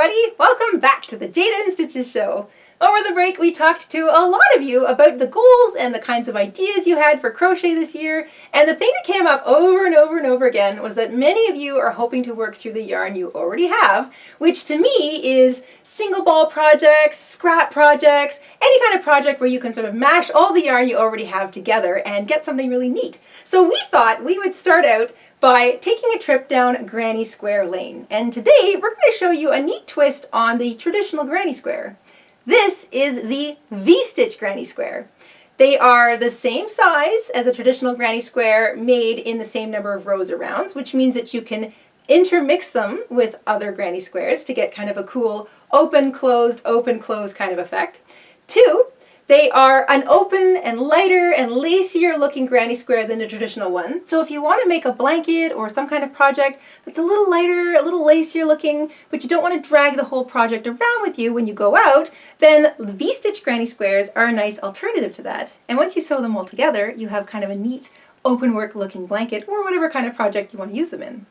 everybody! Welcome back to the Jayda InStitches show. Over the break we talked to a lot of you about the goals and the kinds of ideas you had for crochet this year, and the thing that came up over and over and over again was that many of you are hoping to work through the yarn you already have, which to me is single ball projects, scrap projects, any kind of project where you can sort of mash all the yarn you already have together and get something really neat. So we thought we would start out by taking a trip down Granny Square Lane. And today we're going to show you a neat twist on the traditional Granny Square. This is the V-stitch Granny Square. They are the same size as a traditional Granny Square, made in the same number of rows or rounds, which means that you can intermix them with other Granny Squares to get kind of a cool open, closed kind of effect. Two, they are an open and lighter and lacier looking Granny Square than the traditional one. So if you want to make a blanket or some kind of project that's a little lighter, a little lacier looking, but you don't want to drag the whole project around with you when you go out, then V-stitch Granny Squares are a nice alternative to that. And once you sew them all together, you have kind of a neat open work looking blanket or whatever kind of project you want to use them in.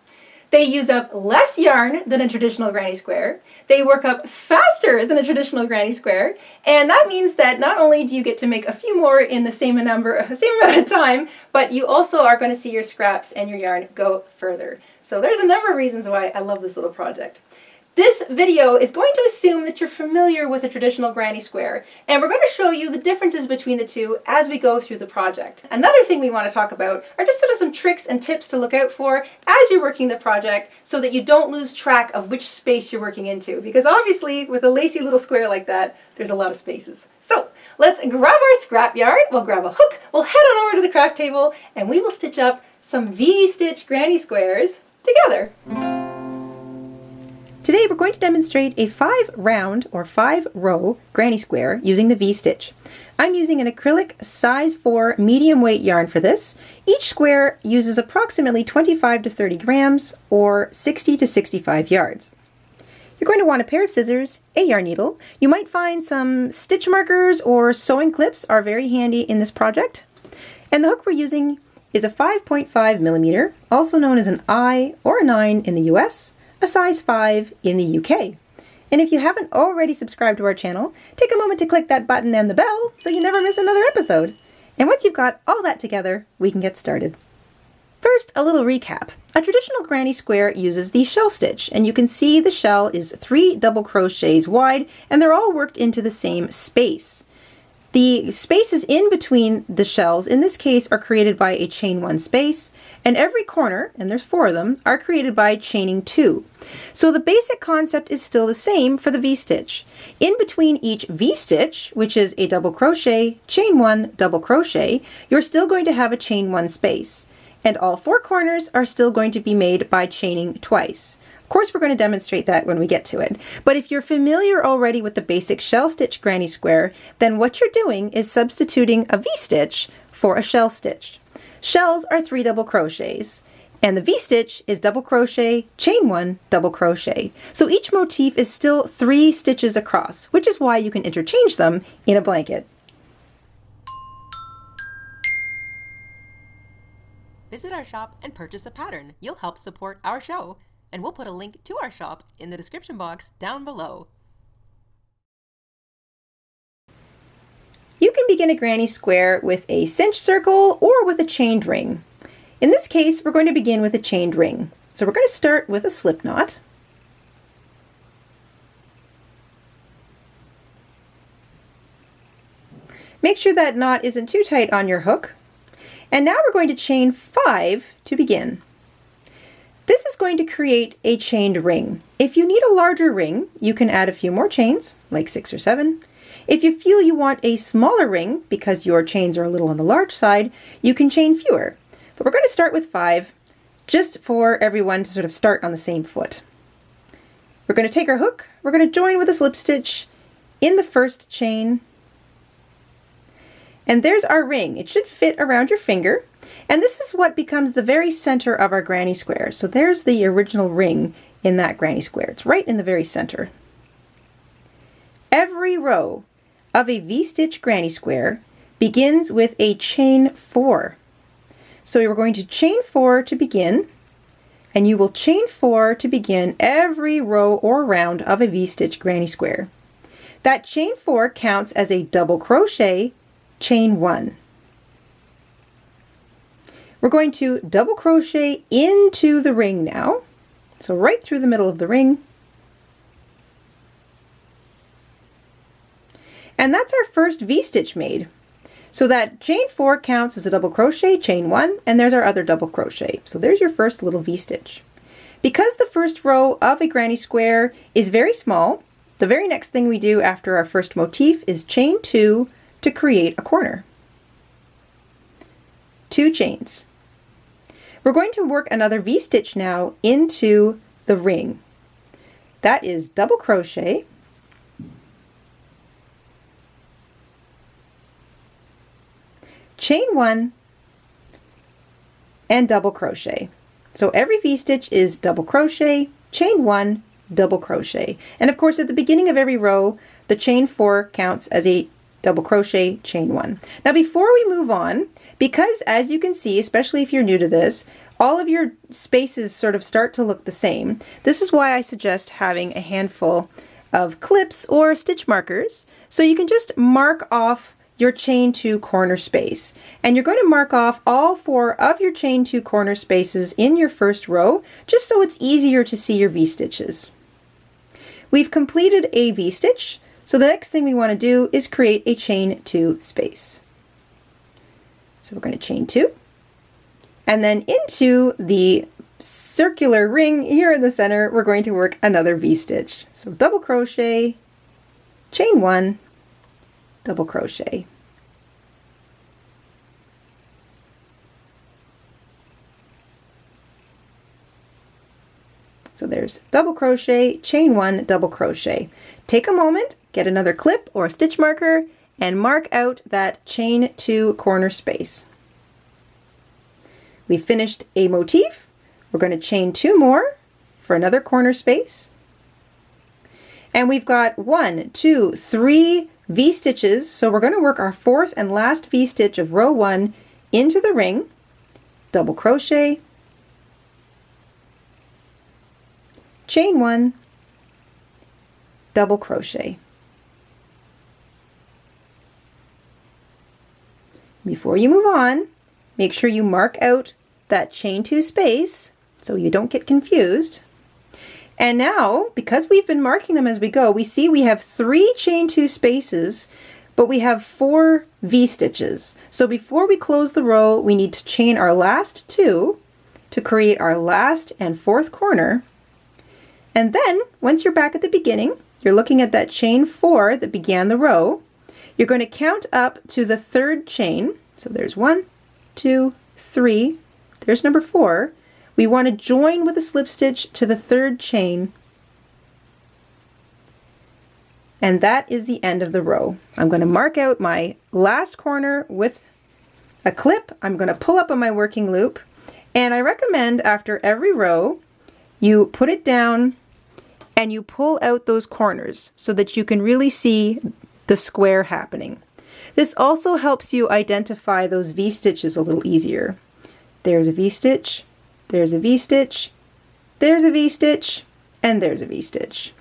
They use up less yarn than a traditional Granny Square. They work up faster than a traditional Granny Square, and that means that not only do you get to make a few more in the same amount of time, but you also are going to see your scraps and your yarn go further. So there's a number of reasons why I love this little project. This video is going to assume that you're familiar with a traditional Granny Square, and we're going to show you the differences between the two as we go through the project. Another thing we want to talk about are just sort of some tricks and tips to look out for as you're working the project so that you don't lose track of which space you're working into, because obviously with a lacy little square like that, there's a lot of spaces. So let's grab our scrap yarn, we'll grab a hook, we'll head on over to the craft table, and we will stitch up some V-stitch Granny Squares together. Today we're going to demonstrate a 5-round or 5-row Granny Square using the V-stitch. I'm using an acrylic size 4 medium weight yarn for this. Each square uses approximately 25 to 30 grams or 60 to 65 yards. You're going to want a pair of scissors, a yarn needle. You might find some stitch markers or sewing clips are very handy in this project. And the hook we're using is a 5.5 millimeter, also known as an I or a 9 in the US. A size 5 in the UK. And if you haven't already subscribed to our channel, take a moment to click that button and the bell so you never miss another episode. And once you've got all that together, we can get started. First, a little recap. A traditional Granny Square uses the shell stitch, and you can see the shell is 3 double crochets wide, and they're all worked into the same space. The spaces in between the shells, in this case, are created by a chain 1 space, and every corner, and there's 4 of them, are created by chaining 2. So the basic concept is still the same for the V-stitch. In between each V-stitch, which is a double crochet, chain 1, double crochet, you're still going to have a chain 1 space. And all 4 corners are still going to be made by chaining twice. Of course, we're going to demonstrate that when we get to it. But if you're familiar already with the basic shell stitch Granny Square, then what you're doing is substituting a V-stitch for a shell stitch. Shells are 3 double crochets, and the V-stitch is double crochet, chain 1, double crochet. So each motif is still 3 stitches across, which is why you can interchange them in a blanket. Visit our shop and purchase a pattern. You'll help support our show. And we'll put a link to our shop in the description box down below. You can begin a Granny Square with a cinch circle or with a chained ring. In this case, we're going to begin with a chained ring. So we're going to start with a slip knot. Make sure that knot isn't too tight on your hook. And now we're going to chain 5 to begin. This is going to create a chained ring. If you need a larger ring, you can add a few more chains, like 6 or 7. If you feel you want a smaller ring, because your chains are a little on the large side, you can chain fewer. But we're going to start with 5, just for everyone to sort of start on the same foot. We're going to take our hook, we're going to join with a slip stitch in the first chain, and there's our ring. It should fit around your finger. And this is what becomes the very center of our Granny Square. So there's the original ring in that Granny Square. It's right in the very center. Every row of a V-stitch Granny Square begins with a chain 4. So we're going to chain 4 to begin, and you will chain 4 to begin every row or round of a V-stitch granny square. That chain 4 counts as a double crochet, chain 1. We're going to double crochet into the ring now, so right through the middle of the ring. And that's our first V-stitch made. So that chain 4 counts as a double crochet, chain 1, and there's our other double crochet. So there's your first little V-stitch. Because the first row of a granny square is very small, the very next thing we do after our first motif is chain 2 to create a corner. 2 chains. We're going to work another V-stitch now into the ring. That is double crochet, chain 1, and double crochet. So every V-stitch is double crochet, chain 1, double crochet. And of course at the beginning of every row, the chain 4 counts as a double crochet, chain 1. Now before we move on, because as you can see, especially if you're new to this, all of your spaces sort of start to look the same. This is why I suggest having a handful of clips or stitch markers, so you can just mark off your chain 2 corner space. And you're going to mark off all 4 of your chain 2 corner spaces in your first row, just so it's easier to see your V-stitches. We've completed a V-stitch, so the next thing we want to do is create a chain 2 space. So we're going to chain 2, and then into the circular ring here in the center, we're going to work another V-stitch. So double crochet, chain 1, double crochet. So there's double crochet, chain 1, double crochet. Take a moment, get another clip or a stitch marker, and mark out that chain 2 corner space. We finished a motif. We're going to chain 2 more for another corner space. And we've got 1, 2, 3 V-stitches, so we're going to work our 4th and last V-stitch of row 1 into the ring, double crochet, chain 1, double crochet. Before you move on, make sure you mark out that chain 2 space so you don't get confused. And now, because we've been marking them as we go, we see we have 3 chain 2 spaces, but we have 4 V-stitches. So before we close the row, we need to chain our last 2 to create our last and 4th corner. And then, once you're back at the beginning, you're looking at that chain 4 that began the row. You're going to count up to the 3rd chain. So there's 1, 2, 3. There's number 4. We want to join with a slip stitch to the 3rd chain, and that is the end of the row. I'm going to mark out my last corner with a clip. I'm going to pull up on my working loop, and I recommend after every row you put it down and you pull out those corners so that you can really see the square happening. This also helps you identify those V-stitches a little easier. There's a V-stitch, there's a V-stitch, there's a V-stitch, and there's a V-stitch.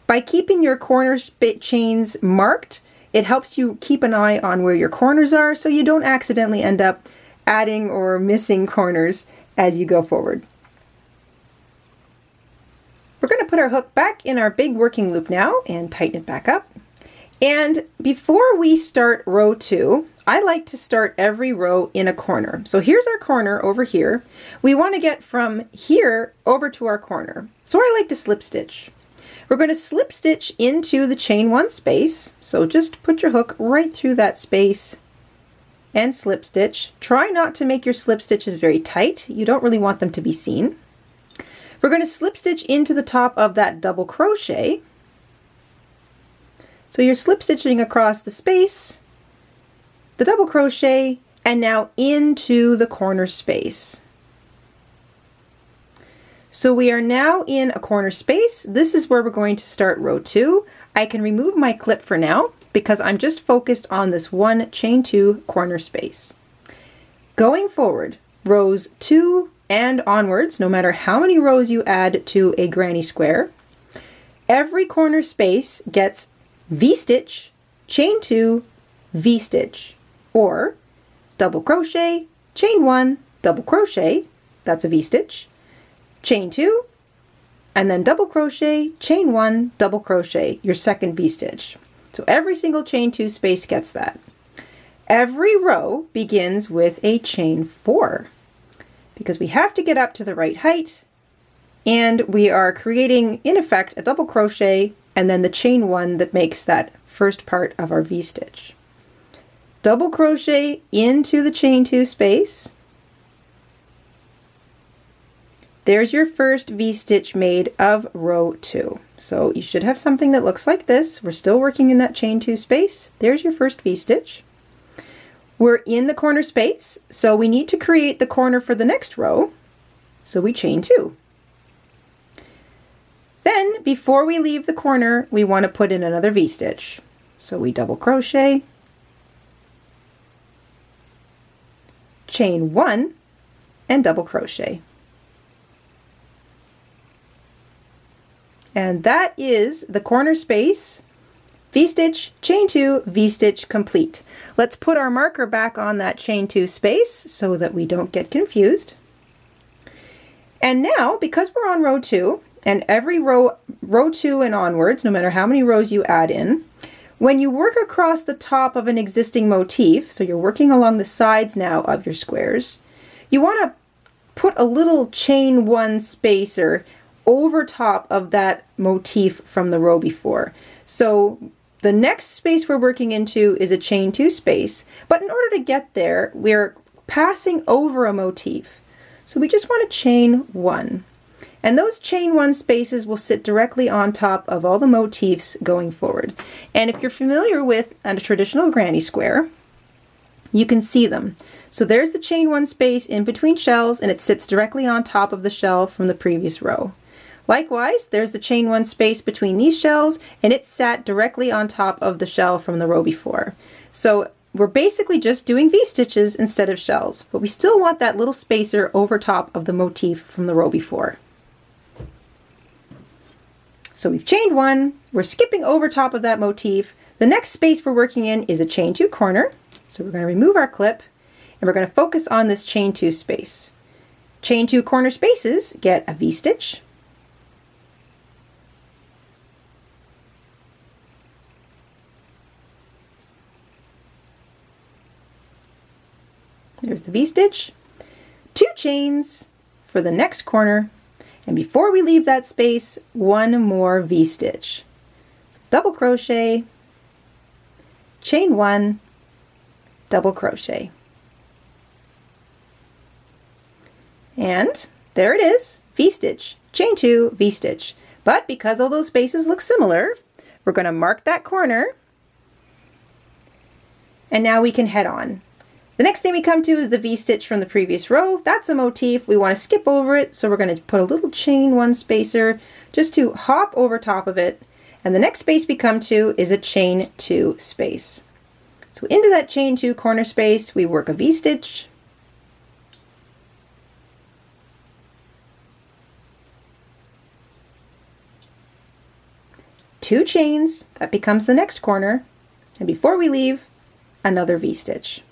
By keeping your corner chains marked, it helps you keep an eye on where your corners are so you don't accidentally end up adding or missing corners as you go forward. We're going to put our hook back in our big working loop now and tighten it back up. And before we start row 2, I like to start every row in a corner. So here's our corner over here. We want to get from here over to our corner. So I like to slip stitch. We're going to slip stitch into the chain 1 space. So just put your hook right through that space and slip stitch. Try not to make your slip stitches very tight. You don't really want them to be seen. We're going to slip stitch into the top of that double crochet. So you're slip stitching across the space, the double crochet, and now into the corner space. So we are now in a corner space. This is where we're going to start row 2. I can remove my clip for now because I'm just focused on this one chain 2 corner space. Going forward, rows 2 and onwards, no matter how many rows you add to a granny square, every corner space gets V-stitch, chain 2, V-stitch, or double crochet, chain 1, double crochet, that's a V-stitch, chain 2, and then double crochet, chain 1, double crochet, your second V-stitch. So every single chain 2 space gets that. Every row begins with a chain 4 because we have to get up to the right height, and we are creating, in effect, a double crochet and then the chain 1 that makes that first part of our V-stitch. Double crochet into the chain 2 space. There's your first V-stitch made of row 2. So you should have something that looks like this. We're still working in that chain 2 space. There's your first V-stitch. We're in the corner space, so we need to create the corner for the next row. So we chain 2. Then, before we leave the corner, we want to put in another V-stitch. So we double crochet, chain 1, and double crochet. And that is the corner space, V-stitch, chain 2, V-stitch complete. Let's put our marker back on that chain 2 space so that we don't get confused. And now, because we're on row 2, and every row 2 and onwards, no matter how many rows you add in, when you work across the top of an existing motif, so you're working along the sides now of your squares, you want to put a little chain 1 spacer over top of that motif from the row before. So the next space we're working into is a chain 2 space, but in order to get there, we're passing over a motif. So we just want to chain 1. And those chain 1 spaces will sit directly on top of all the motifs going forward. And if you're familiar with a traditional granny square, you can see them. So there's the chain 1 space in between shells, and it sits directly on top of the shell from the previous row. Likewise, there's the chain 1 space between these shells, and it sat directly on top of the shell from the row before. So we're basically just doing V-stitches instead of shells, but we still want that little spacer over top of the motif from the row before. So we've chained 1, we're skipping over top of that motif. The next space we're working in is a chain 2 corner. So we're going to remove our clip, and we're going to focus on this chain 2 space. Chain 2 corner spaces get a V-stitch, there's the V-stitch, 2 chains for the next corner, and before we leave that space, 1 more V-stitch. So double crochet, chain 1, double crochet. And there it is, V-stitch, chain 2, V-stitch. But because all those spaces look similar, we're going to mark that corner, and now we can head on. The next thing we come to is the V-stitch from the previous row. That's a motif. We want to skip over it, so we're going to put a little chain 1 spacer just to hop over top of it. And the next space we come to is a chain 2 space. So into that chain 2 corner space, we work a V-stitch, two chains, that becomes the next corner, and before we leave, another V-stitch.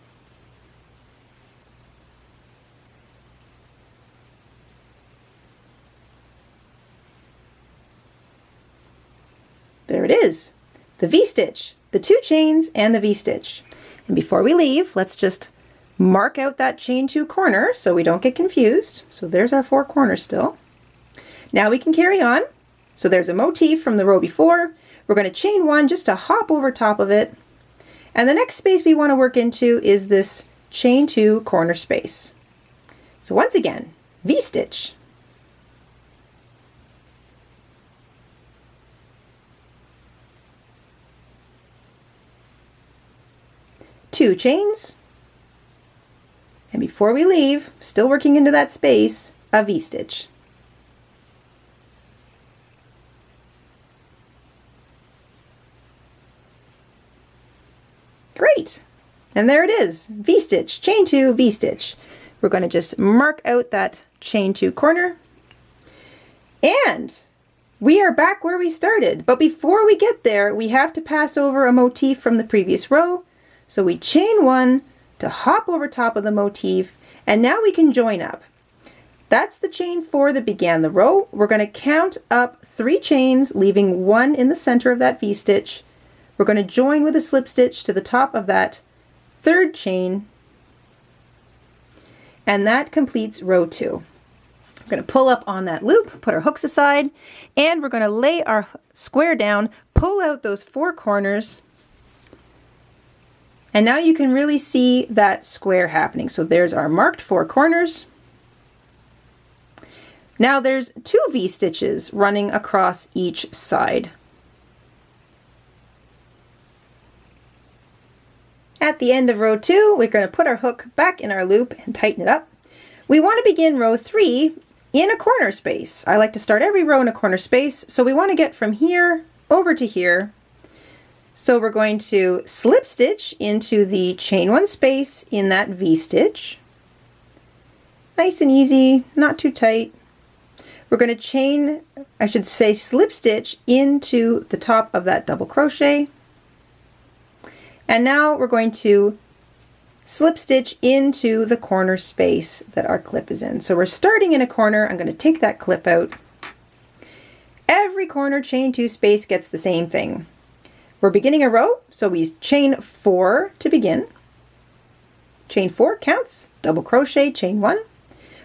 There it is, the V-stitch, the 2 chains and the V-stitch. And before we leave, let's just mark out that chain 2 corner so we don't get confused. So there's our 4 corners still. Now we can carry on. So there's a motif from the row before. We're going to chain 1 just to hop over top of it. And the next space we want to work into is this chain 2 corner space. So once again, V-stitch, two chains, and before we leave, still working into that space, a V-stitch. Great! And there it is, V-stitch, chain 2, V-stitch. we're going to just mark out that chain 2 corner. And we are back where we started, but before we get there, we have to pass over a motif from the previous row. So we chain 1 to hop over top of the motif, and now we can join up. That's the chain 4 that began the row. We're going to count up 3 chains, leaving 1 in the center of that V-stitch. We're going to join with a slip stitch to the top of that 3rd chain, and that completes row 2. We're going to pull up on that loop, put our hooks aside, and we're going to lay our square down, pull out those 4 corners, and now you can really see that square happening. So there's our marked 4 corners. Now there's 2 V-stitches running across each side. At the end of row 2, we're going to put our hook back in our loop and tighten it up. We want to begin row 3 in a corner space. I like to start every row in a corner space, so we want to get from here over to here. So we're going to slip stitch into the chain 1 space in that V-stitch. Nice and easy, not too tight. We're going to slip stitch into the top of that double crochet. And now we're going to slip stitch into the corner space that our clip is in. So we're starting in a corner. I'm going to take that clip out. Every corner chain 2 space gets the same thing. We're beginning a row, so we chain 4 to begin. Chain 4 counts, double crochet, chain 1.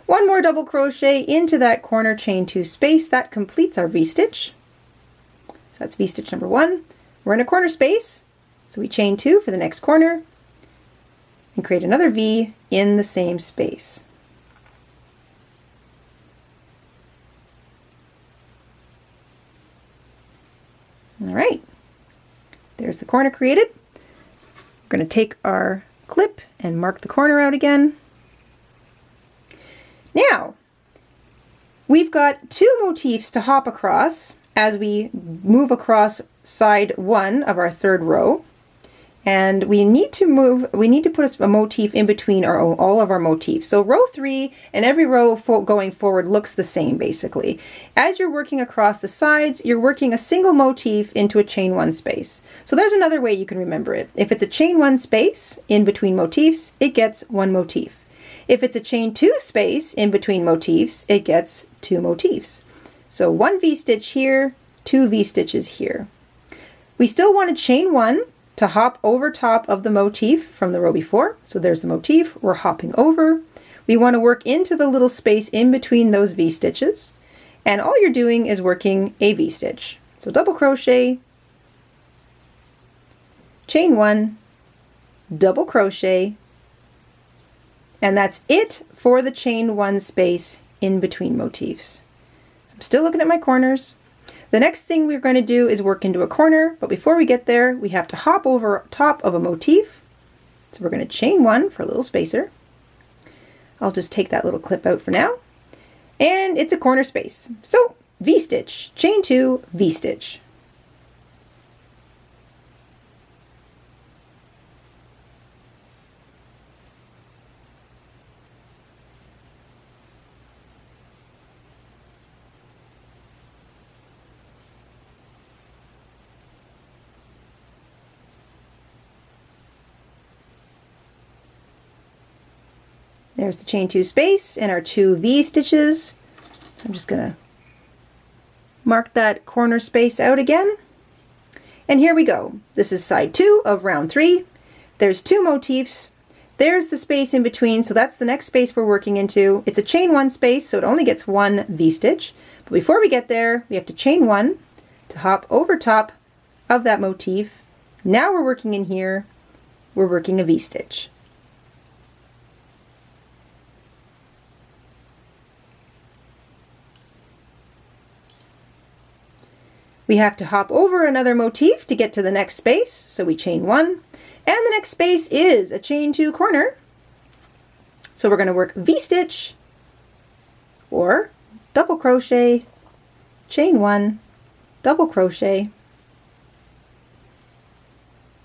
1 more double crochet into that corner chain 2 space. That completes our V-stitch. So that's V-stitch number 1. We're in a corner space, so we chain 2 for the next corner and create another V in the same space. All right, there's the corner created. We're going to take our clip and mark the corner out again. Now, we've got 2 motifs to hop across as we move across side 1 of our 3rd row. And we need to put a motif in between all of our motifs. So row 3 and every row going forward looks the same basically. As you're working across the sides, you're working a single motif into a chain 1 space. So there's another way you can remember it. If it's a chain 1 space in between motifs, it gets 1 motif. If it's a chain 2 space in between motifs, it gets 2 motifs. So 1 V-stitch here, 2 V-stitches here. We still want to chain 1 to hop over top of the motif from the row before. So there's the motif, we're hopping over. We want to work into the little space in between those V-stitches, and all you're doing is working a V-stitch. So double crochet, chain 1, double crochet, and that's it for the chain 1 space in between motifs. So I'm still looking at my corners. The next thing we're going to do is work into a corner, but before we get there, we have to hop over top of a motif. So we're going to chain 1 for a little spacer. I'll just take that little clip out for now. And it's a corner space. So V-stitch, chain 2, V-stitch. There's the chain 2 space and our 2 V-stitches. I'm just going to mark that corner space out again. And here we go. This is side 2 of round 3. There's 2 motifs. There's the space in between, so that's the next space we're working into. It's a chain 1 space, so it only gets 1 V-stitch. But before we get there, we have to chain 1 to hop over top of that motif. Now we're working in here. We're working a V-stitch. We have to hop over another motif to get to the next space, so we chain 1, and the next space is a chain 2 corner. So we're going to work V-stitch or double crochet, chain 1, double crochet,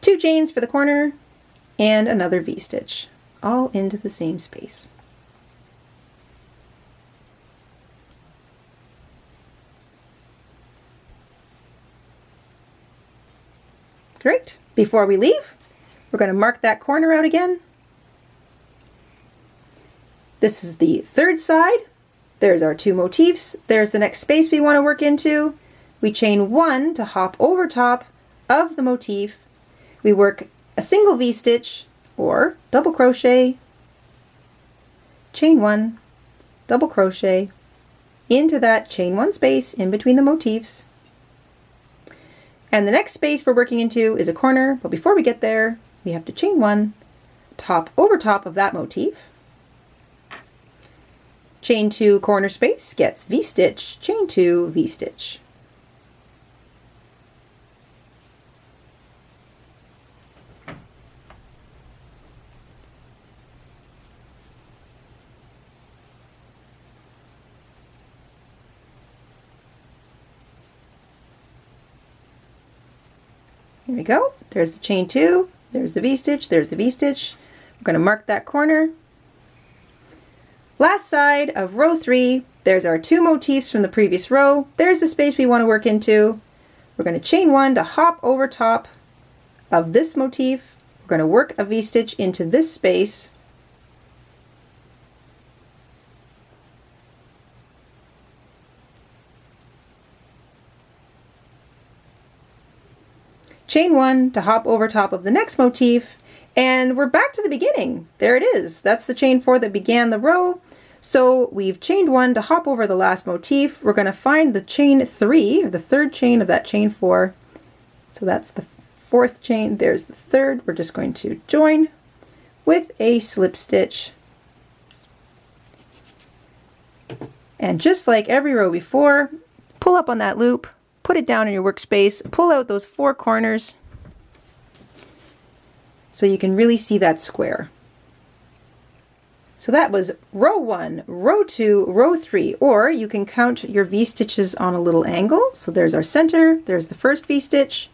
2 chains for the corner, and another V-stitch, all into the same space. Great. Before we leave, we're going to mark that corner out again. This is the third side. There's our 2 motifs. There's the next space we want to work into. We chain 1 to hop over top of the motif. We work a single V-stitch or double crochet, chain 1, double crochet into that chain 1 space in between the motifs. And the next space we're working into is a corner, but before we get there, we have to chain 1, top over top of that motif. Chain 2 corner space gets V-stitch, chain 2 V-stitch. Here we go. There's the chain 2, there's the V-stitch, there's the V-stitch. We're going to mark that corner. Last side of row 3, there's our 2 motifs from the previous row. There's the space we want to work into. We're going to chain 1 to hop over top of this motif. We're going to work a V-stitch into this space. Chain 1 to hop over top of the next motif, and we're back to the beginning. There it is. That's the chain 4 that began the row. So we've chained 1 to hop over the last motif. We're going to find the chain 3, or the third chain of that chain 4. So that's the 4th chain. There's the 3rd. We're just going to join with a slip stitch. And just like every row before, pull up on that loop, put it down in your workspace, pull out those 4 corners so you can really see that square. So that was row 1, row 2, row 3, or you can count your V-stitches on a little angle. So there's our center, there's the first V-stitch,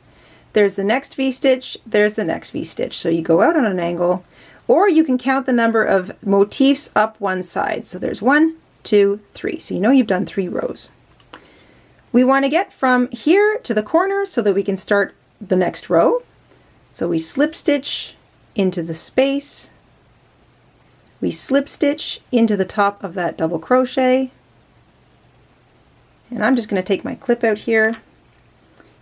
there's the next V-stitch, there's the next V-stitch. So you go out on an angle, or you can count the number of motifs up one side. So there's 1, 2, 3. So you know you've done 3 rows. We want to get from here to the corner so that we can start the next row. So we slip stitch into the space. We slip stitch into the top of that double crochet. And I'm just going to take my clip out here.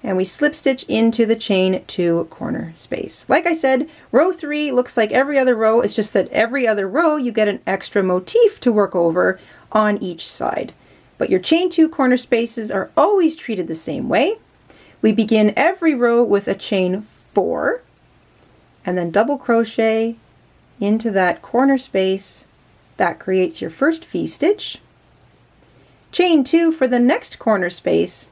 And we slip stitch into the chain 2 corner space. Like I said, row 3 looks like every other row. It's just that every other row you get an extra motif to work over on each side. But your chain 2 corner spaces are always treated the same way. We begin every row with a chain 4 and then double crochet into that corner space. That creates your first V-stitch. Chain 2 for the next corner space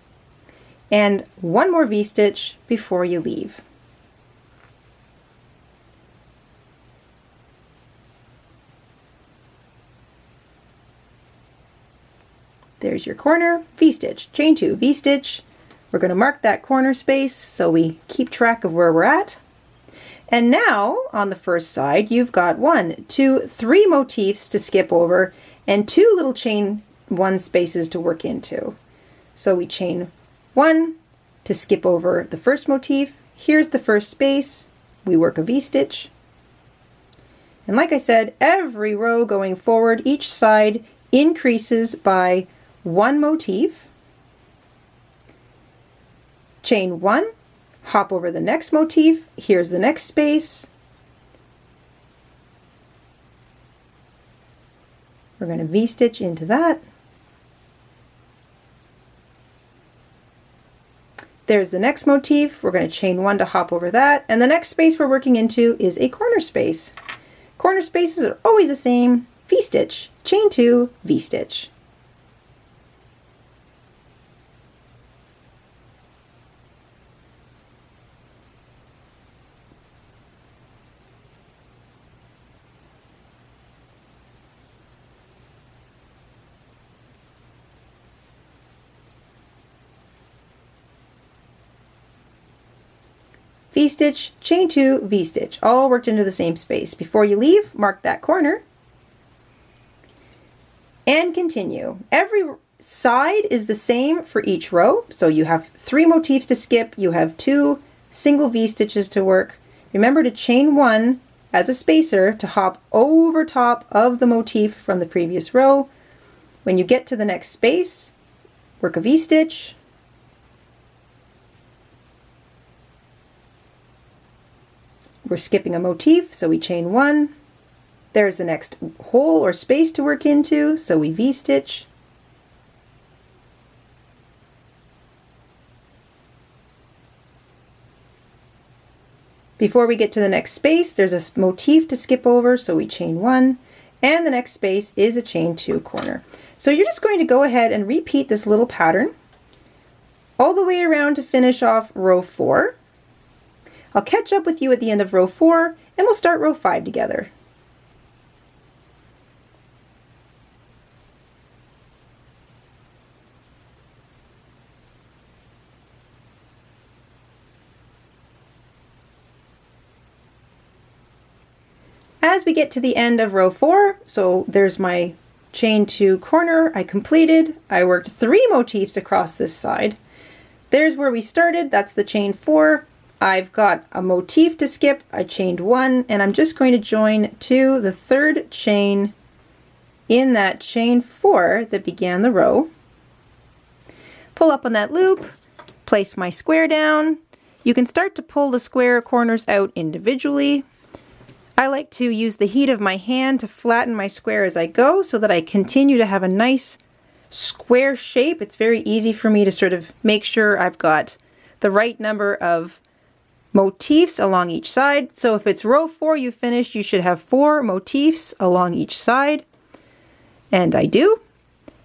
and 1 more V-stitch before you leave. There's your corner, V-stitch, chain 2, V-stitch. We're going to mark that corner space so we keep track of where we're at. And now on the first side you've got 1, 2, 3 motifs to skip over and 2 little chain 1 spaces to work into. So we chain 1 to skip over the first motif. Here's the first space. We work a V-stitch. And like I said, every row going forward, each side increases by 1 motif. Chain 1, hop over the next motif. Here's the next space. We're going to V-stitch into that. There's the next motif. We're going to chain 1 to hop over that. And the next space we're working into is a corner space. Corner spaces are always the same. V-stitch, chain 2, V-stitch. V-stitch, chain 2, V-stitch, all worked into the same space. Before you leave, mark that corner and continue. Every side is the same for each row. So you have 3 motifs to skip, you have 2 single V-stitches to work. Remember to chain 1 as a spacer to hop over top of the motif from the previous row. When you get to the next space, work a V-stitch. We're skipping a motif, so we chain 1. There's the next hole or space to work into, so we V-stitch. Before we get to the next space, there's a motif to skip over, so we chain 1, and the next space is a chain 2 corner. So you're just going to go ahead and repeat this little pattern all the way around to finish off row 4. I'll catch up with you at the end of row 4, and we'll start row 5 together. As we get to the end of row 4, so there's my chain 2 corner I completed. I worked 3 motifs across this side. There's where we started, that's the chain 4. I've got a motif to skip, I chained 1, and I'm just going to join to the 3rd chain in that chain 4 that began the row. Pull up on that loop, place my square down. You can start to pull the square corners out individually. I like to use the heat of my hand to flatten my square as I go so that I continue to have a nice square shape. It's very easy for me to sort of make sure I've got the right number of motifs along each side. So if it's row 4 you finished, you should have 4 motifs along each side. And I do.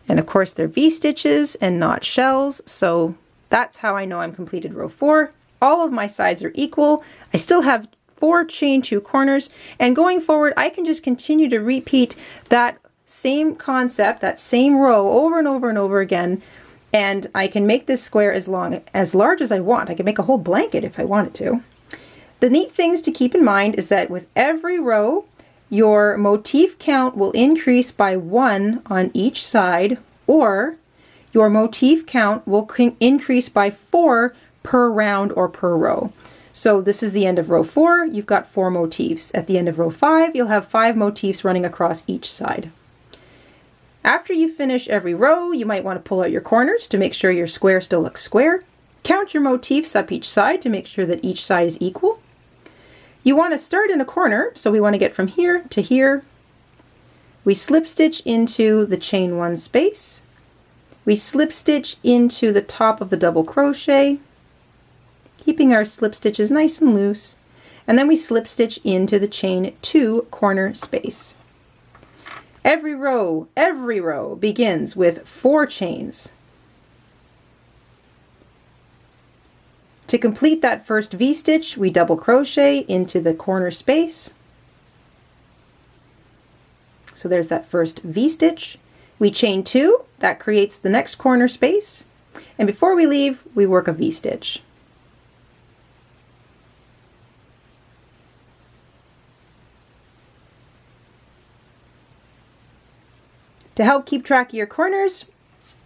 And of course they're V-stitches and not shells, so that's how I know I'm completed row 4. All of my sides are equal. I still have 4 chain 2 corners, and going forward I can just continue to repeat that same concept, that same row over and over and over again, and I can make this square as large as I want. I can make a whole blanket if I wanted to. The neat things to keep in mind is that with every row your motif count will increase by 1 on each side, or your motif count will increase by 4 per round or per row. So this is the end of row 4, you've got 4 motifs. At the end of row 5, you'll have 5 motifs running across each side. After you finish every row, you might want to pull out your corners to make sure your square still looks square. Count your motifs up each side to make sure that each side is equal. You want to start in a corner, so we want to get from here to here. We slip stitch into the chain 1 space. We slip stitch into the top of the double crochet, keeping our slip stitches nice and loose, and then we slip stitch into the chain 2 corner space. Every row begins with 4 chains. To complete that first V-stitch, we double crochet into the corner space. So there's that first V-stitch. We chain 2, that creates the next corner space, and before we leave, we work a V-stitch. To help keep track of your corners,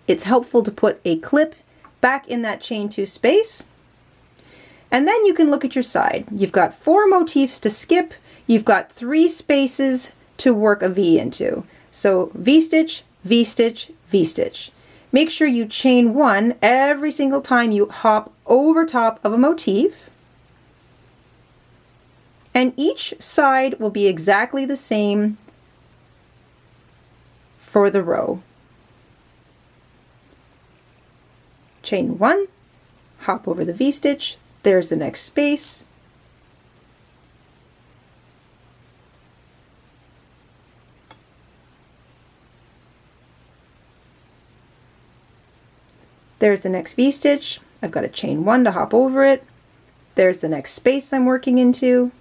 it's helpful to put a clip back in that chain 2 space. And then you can look at your side. You've got 4 motifs to skip, you've got 3 spaces to work a V into. So V-stitch, V-stitch, V-stitch. Make sure you chain 1 every single time you hop over top of a motif. And each side will be exactly the same for the row. Chain 1, hop over the V-stitch, there's the next space. There's the next V-stitch. I've got a chain 1 to hop over it. There's the next space I'm working into.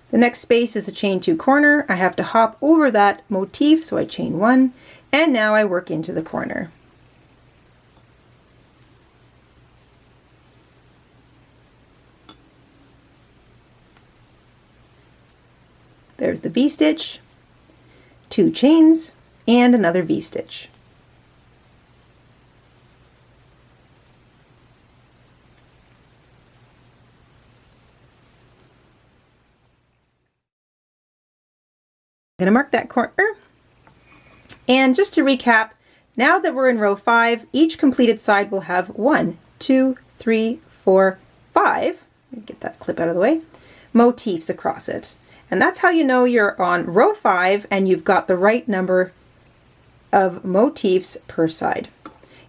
The next space is a chain 2 corner. I have to hop over that motif, so I chain 1, and now I work into the corner. There's the V-stitch, 2 chains, and another V-stitch. I'm going to mark that corner. And just to recap, now that we're in row 5, each completed side will have 1, 2, 3, 4, 5, let me get that clip out of the way, motifs across it. And that's how you know you're on row 5 and you've got the right number of motifs per side.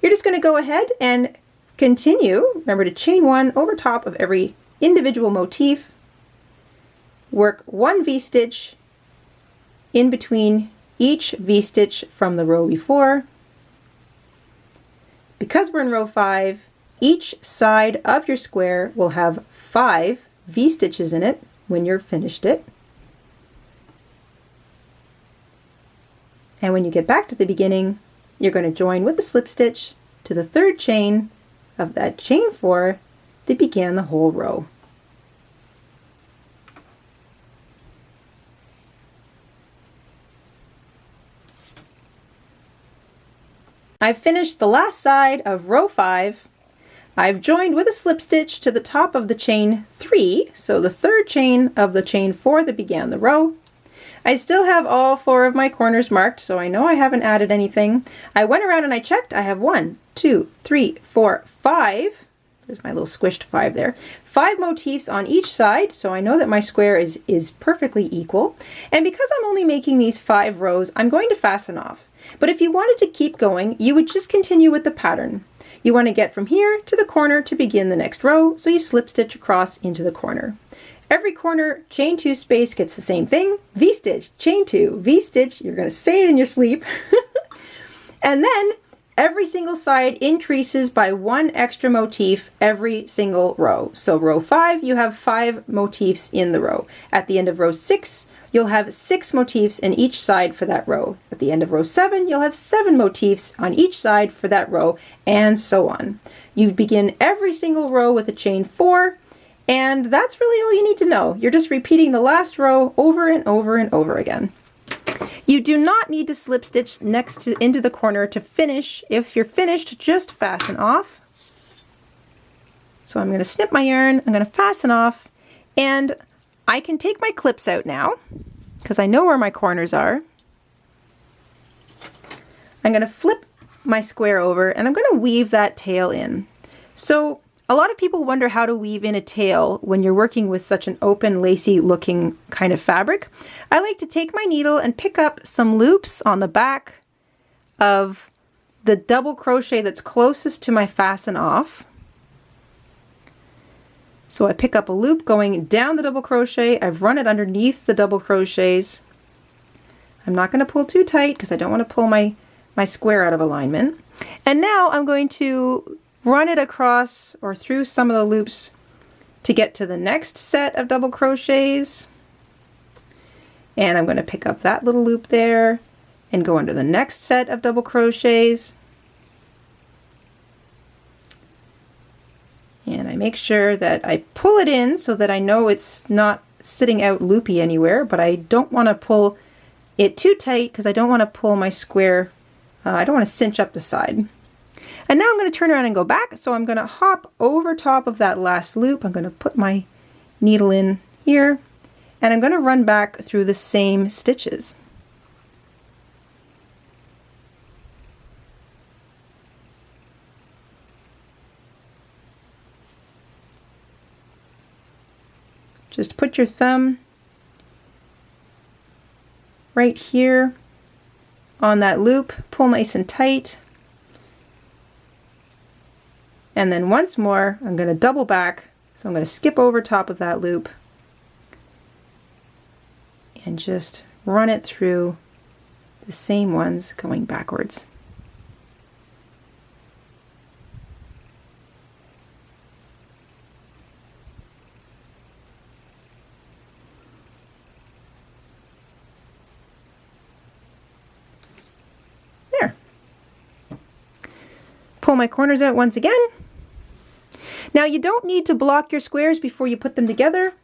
You're just going to go ahead and continue. Remember to chain 1 over top of every individual motif, work 1 V-stitch in between each V-stitch from the row before. Because we're in row 5, each side of your square will have 5 V-stitches in it when you're finished it. And when you get back to the beginning, you're going to join with the slip stitch to the 3rd chain of that chain 4 that began the whole row. I've finished the last side of row 5. I've joined with a slip stitch to the top of the chain 3, so the 3rd chain of the chain 4 that began the row. I still have all 4 of my corners marked, so I know I haven't added anything. I went around and I checked. I have 1, 2, 3, 4, 5. There's my little squished 5 there. 5 motifs on each side, so I know that my square is perfectly equal. And because I'm only making these 5 rows, I'm going to fasten off. But if you wanted to keep going, you would just continue with the pattern. You want to get from here to the corner to begin the next row, so you slip stitch across into the corner. Every corner, chain 2 space gets the same thing, V-stitch, chain 2, V-stitch, you're going to say it in your sleep. And then every single side increases by 1 extra motif every single row. So row 5, you have 5 motifs in the row. At the end of row 6, you'll have 6 motifs in each side for that row. At the end of row 7, you'll have 7 motifs on each side for that row, and so on. You begin every single row with a chain 4, and that's really all you need to know. You're just repeating the last row over and over and over again. You do not need to slip stitch into the corner to finish. If you're finished, just fasten off. So I'm going to snip my yarn, I'm going to fasten off, and I can take my clips out now because I know where my corners are. I'm going to flip my square over and I'm going to weave that tail in. So a lot of people wonder how to weave in a tail when you're working with such an open, lacy looking kind of fabric. I like to take my needle and pick up some loops on the back of the double crochet that's closest to my fasten off. So I pick up a loop going down the double crochet. I've run it underneath the double crochets. I'm not going to pull too tight because I don't want to pull my square out of alignment. And now I'm going to run it across or through some of the loops to get to the next set of double crochets. And I'm going to pick up that little loop there and go under the next set of double crochets. And I make sure that I pull it in so that I know it's not sitting out loopy anywhere, but I don't want to pull it too tight because I don't want to pull my square, I don't want to cinch up the side. And now I'm going to turn around and go back, so I'm going to hop over top of that last loop. I'm going to put my needle in here, and I'm going to run back through the same stitches. Just put your thumb right here on that loop, pull nice and tight, and then once more I'm going to double back, so I'm going to skip over top of that loop and just run it through the same ones going backwards. Pull my corners out once again. Now you don't need to block your squares before you put them together.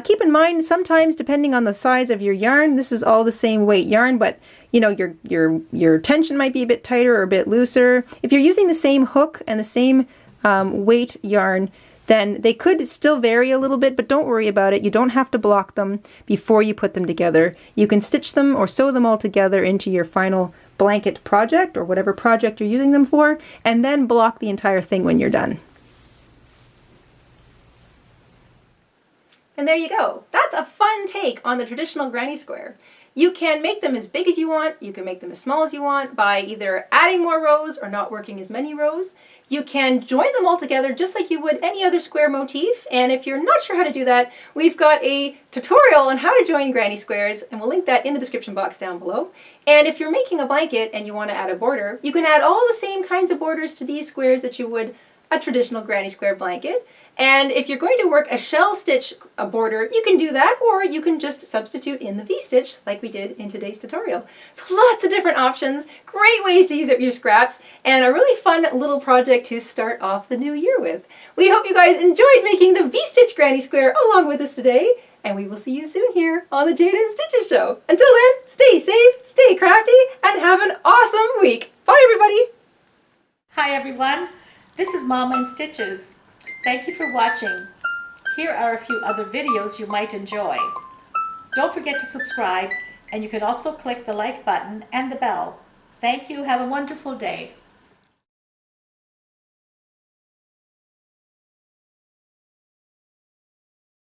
Keep in mind, sometimes depending on the size of your yarn, this is all the same weight yarn, but you know, your tension might be a bit tighter or a bit looser. If you're using the same hook and the same weight yarn, then they could still vary a little bit, but don't worry about it. You don't have to block them before you put them together. You can stitch them or sew them all together into your final blanket project or whatever project you're using them for, and then block the entire thing when you're done. And there you go. That's a fun take on the traditional granny square. You can make them as big as you want, you can make them as small as you want by either adding more rows or not working as many rows. You can join them all together just like you would any other square motif, and if you're not sure how to do that, we've got a tutorial on how to join granny squares, and we'll link that in the description box down below. And if you're making a blanket and you want to add a border, you can add all the same kinds of borders to these squares that you would a traditional granny square blanket. And if you're going to work a shell stitch border, you can do that, or you can just substitute in the V-stitch like we did in today's tutorial. So lots of different options, great ways to use up your scraps, and a really fun little project to start off the new year with. We hope you guys enjoyed making the V-stitch granny square along with us today, and we will see you soon here on the Jayda InStitches show. Until then, stay safe, stay crafty, and have an awesome week. Bye everybody! Hi everyone, this is Mama InStitches. Thank you for watching. Here are a few other videos you might enjoy. Don't forget to subscribe, and you can also click the like button and the bell. Thank you. Have a wonderful day.